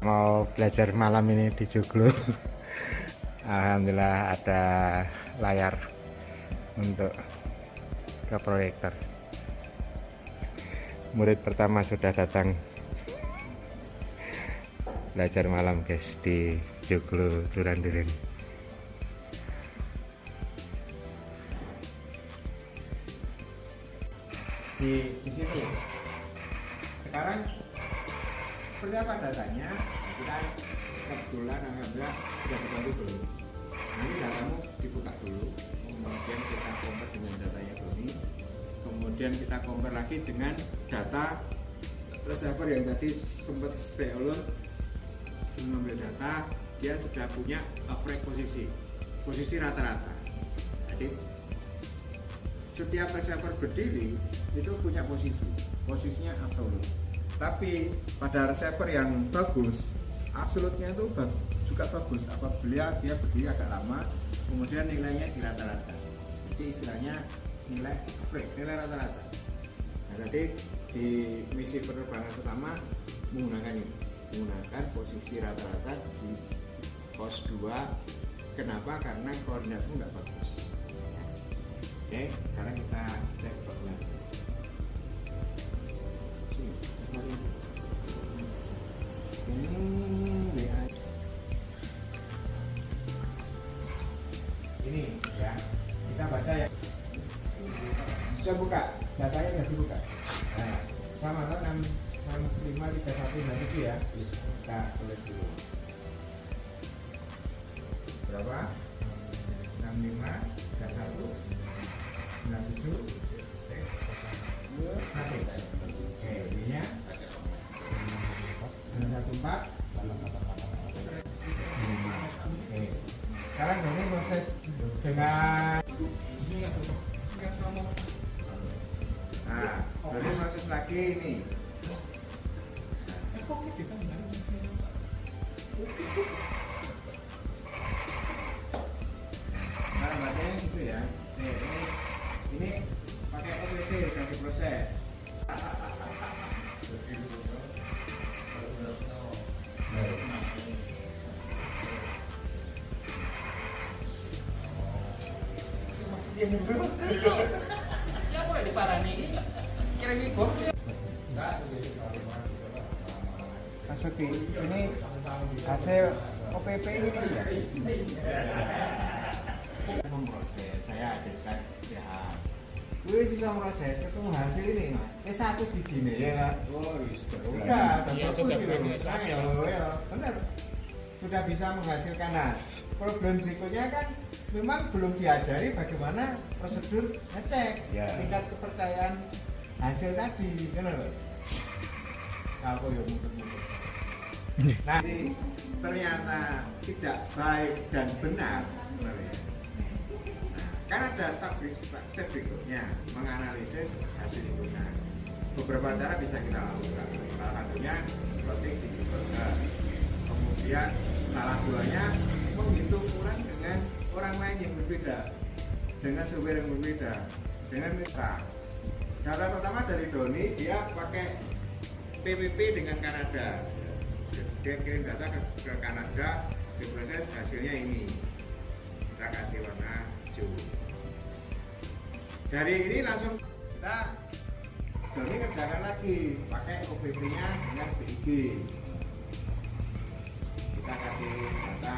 Mau belajar malam ini di Joglo. Alhamdulillah ada layar untuk ke proyektor. Murid pertama sudah datang belajar malam guys di Joglo Duren-Duren. Di sini sekarang seperti apa datanya? Kita kebetulan alhamdulillah sudah dibantu dulu. Nanti datamu dibuka dulu, kemudian kita compare dengan datanya Doni, kemudian kita compare lagi dengan data reservoir yang tadi sempat stay alone mengambil data. Dia sudah punya average posisi rata-rata. Jadi setiap reservoir berdiri itu punya posisinya absolut. Tapi pada reservoir yang bagus, absolutnya itu juga bagus apabila dia berdiri agak lama, kemudian nilainya di rata-rata. Jadi istilahnya nilai average, nilai rata-rata. Nah, tadi di misi penerbangan pertama menggunakan ini, menggunakan posisi rata-rata di pos 2. Kenapa? Karena koordinatmu nggak bagus. Oke, sekarang kita cek koordinat. Ini ya, kita baca ya. Sudah buka, datanya sudah dibuka. Nah, sama kan 6531 ya. Kita tulis dulu. Berapa? 6531 97. Oke, ininya 14. Oke. Sekarang ini proses dengan jadi proses lagi ini. Nah, bacanya gitu ya. Ini pakai OPP udah diproses. Ya boleh diparani. Kira ini bom. Mas Suti, ini hasil OPP ini kan ya? Memproses, saya ajarkan ya. Gue bisa proses, ketemu hasil ini mas. Satu di sini ya kan? Oh, udah, benar. Sudah bisa menghasilkan. Nah, problem berikutnya kan memang belum diajari bagaimana prosedur ngecek tingkat kepercayaan hasil tadi, kan loh? Aku ya muter-muter. Nah, ini ternyata tidak baik dan benar, sebenarnya. Nah, kan ada step berikutnya menganalisis hasil hitungan. Beberapa cara bisa kita lakukan. Salah satunya seperti digital. Kemudian salah duanya menghitung ulang dengan orang lain yang berbeda, dengan sumber yang berbeda, dengan mitra. Data pertama dari Doni, dia pakai PPP dengan Kanada. Dia kirim data ke Kanada, diproses hasilnya ini. Kita kasih warna hijau. Dari ini langsung kita Doni kerjakan lagi, pakai OPP-nya dengan BIG. Kita kasih data.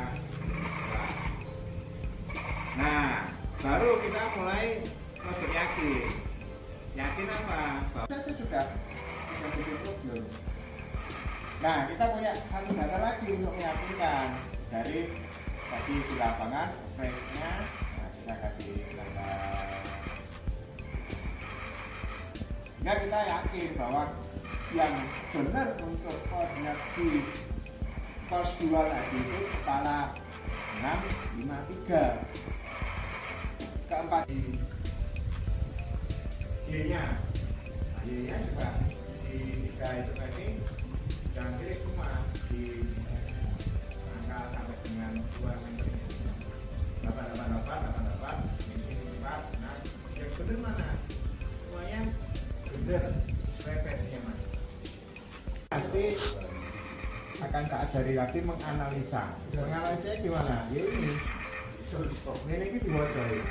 Nah, baru kita mulai masuk yakin. Yakin apa? Saja juga tidak jadi problem. Nah, kita punya satu data lagi untuk meyakinkan dari tadi di lapangan operasinya. Nah, kita kasih data. Sehingga kita yakin bahwa yang benar untuk koordinat di pos 2 tadi itu kepala 653. Keempat di Y-nya. Y-nya juga di 3 itu tadi jangan klik cuma di angka sampai dengan 2 menit 888 ini 4. Nah, yang benar mana? Semuanya benar referensinya mas. Nanti akan tak ajari lagi menganalisa. Menganalisanya gimana? Ya ini. Ini kita dibaca ya.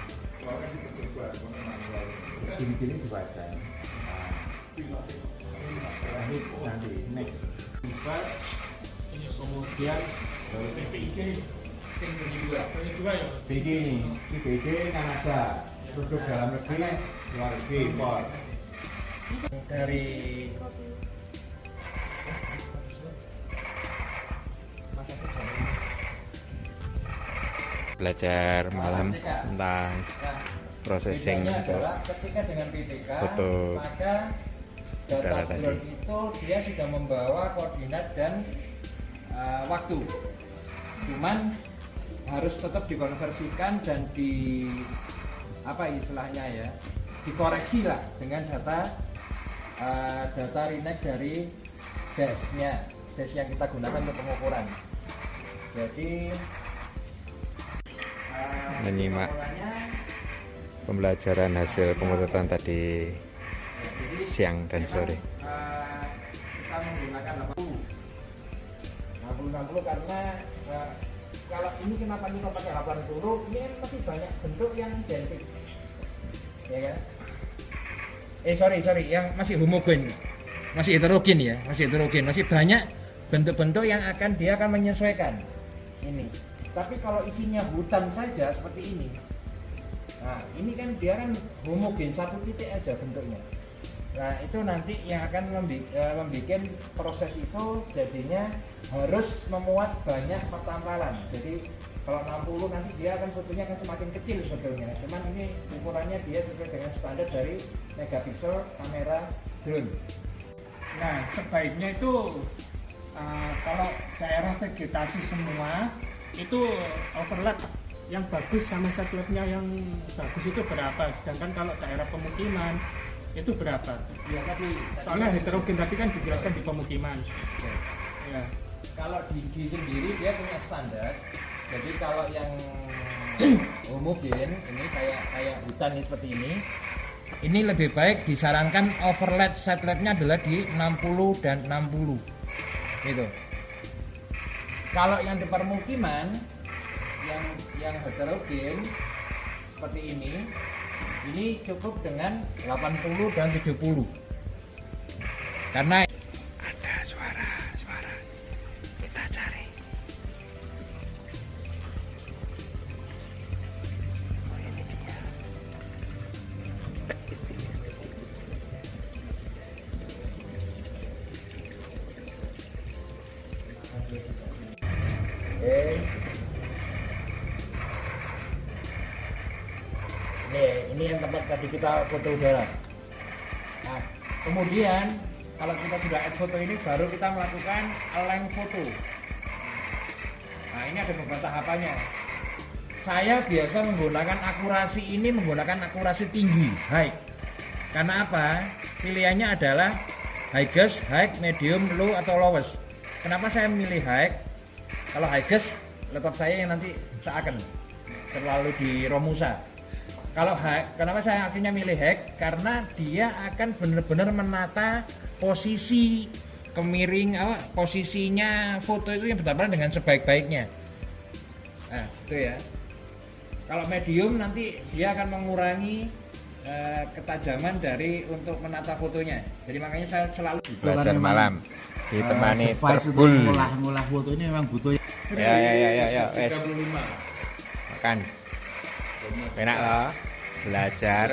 Sini-sini dibaca. Nah, ini nanti next. Kemudian PPIG sing dua ya. BG ini BG Kanada, produk dalam negeri, luar negeri impor. Dari belajar malam tentang processing bedanya untuk adalah ketika dengan PTK foto maka data udara tadi. drone itu dia sudah membawa koordinat dan waktu, cuman harus tetap dikonversikan dan di apa istilahnya ya, dikoreksi lah dengan data Rinex dari dash yang kita gunakan untuk pengukuran. Jadi menyimak pengukurannya, pembelajaran hasil pemotretan tadi jadi siang dan sore. kita menggunakan 60 karena kalau ini kenapa kita pakai 80, ini kan masih banyak bentuk yang identik, ya kan? Sorry, yang masih homogen, masih heterogen ya, masih banyak bentuk-bentuk yang dia akan menyesuaikan ini. Tapi kalau isinya hutan saja seperti ini, nah ini kan dia kan homogen, satu titik aja bentuknya. Nah itu nanti yang akan membuat proses itu jadinya harus memuat banyak pertambalan. Jadi kalau 60 nanti dia akan fotonya akan semakin kecil sebetulnya. Cuman ini ukurannya dia sesuai dengan standar dari megapiksel kamera drone. Nah, sebaiknya itu kalau daerah vegetasi semua itu overlap yang bagus sama satelitnya yang bagus itu berapa, sedangkan kalau daerah pemukiman itu berapa? Ya tapi Soalnya heterogen tadi kan dijelaskan di pemukiman. Ya. Kalau DJI sendiri dia punya standar. Jadi kalau yang homogen ini kayak hutan seperti ini lebih baik disarankan overlap satelitnya adalah di 60 dan 60 gitu. Kalau yang di permukiman yang heterogen seperti ini cukup dengan 80 dan 70 karena Ada suara kita cari. Oh, ini dia. Oke. Ini yang tempat tadi kita foto udara. Nah, kemudian kalau kita sudah add foto ini baru kita melakukan align foto. Nah, ini ada beberapa tahapannya. Saya biasa menggunakan akurasi tinggi, high. Karena apa? Pilihannya adalah highest, high, medium, low atau lowest. Kenapa saya memilih high? Kalau highest, laptop saya yang nanti seakan selalu di Romusa. Kalau hack, kenapa saya akhirnya milih hack? Karena dia akan benar-benar menata posisi posisinya foto itu yang benar-benar dengan sebaik-baiknya. Nah, itu ya. Kalau medium nanti dia akan mengurangi ketajaman untuk menata fotonya. Jadi makanya saya selalu Belajar malam ditemani device untuk terbul. ngolah foto ini memang butuh. Ya, wes. Makan. Enak loh. Belajar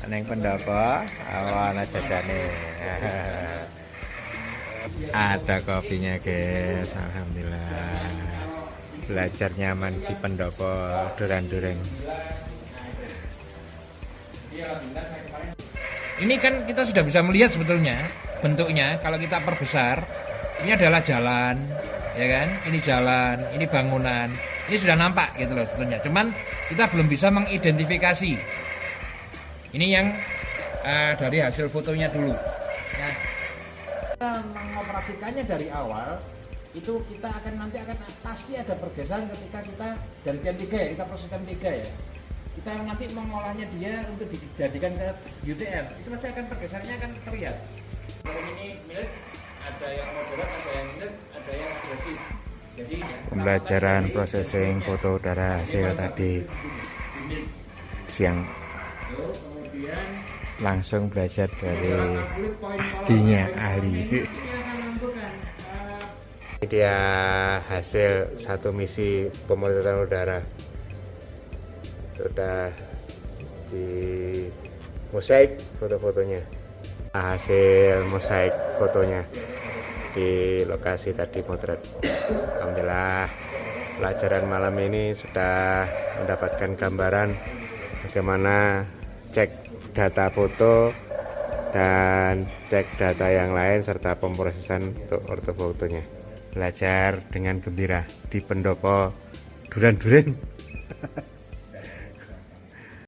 neng pendopo awan jajane. Ada kopinya, guys. Alhamdulillah. Belajar nyaman di pendopo Duren-Dureng. Ini kan kita sudah bisa melihat sebetulnya bentuknya kalau kita perbesar. Ini adalah jalan, ya kan? Ini jalan, ini bangunan. Ini sudah nampak gitu loh sebetulnya. Cuman kita belum bisa mengidentifikasi. Ini yang dari hasil fotonya dulu. Nah, kita mengoperasikannya dari awal itu kita nanti akan pasti ada pergeseran ketika kita gantian 3 ya, kita proseskan 3 ya. Kita nanti mengolahnya dia untuk dijadikan ke UTM, itu pasti akan pergeserannya akan terlihat. Kalau ini milik ada yang moderat, ada yang minus, ada yang agresif. Jadi Pembelajaran processing foto udara hasil tadi siang, kemudian langsung belajar dari dinya ahli. Ini dia hasil satu misi pemotretan udara, sudah di mosaik foto-fotonya, hasil mosaik fotonya di lokasi tadi motret. Alhamdulillah pelajaran malam ini sudah mendapatkan gambaran bagaimana cek data foto dan cek data yang lain serta pemrosesan untuk ortofotonya. Belajar dengan gembira di pendopo Duren-Duren.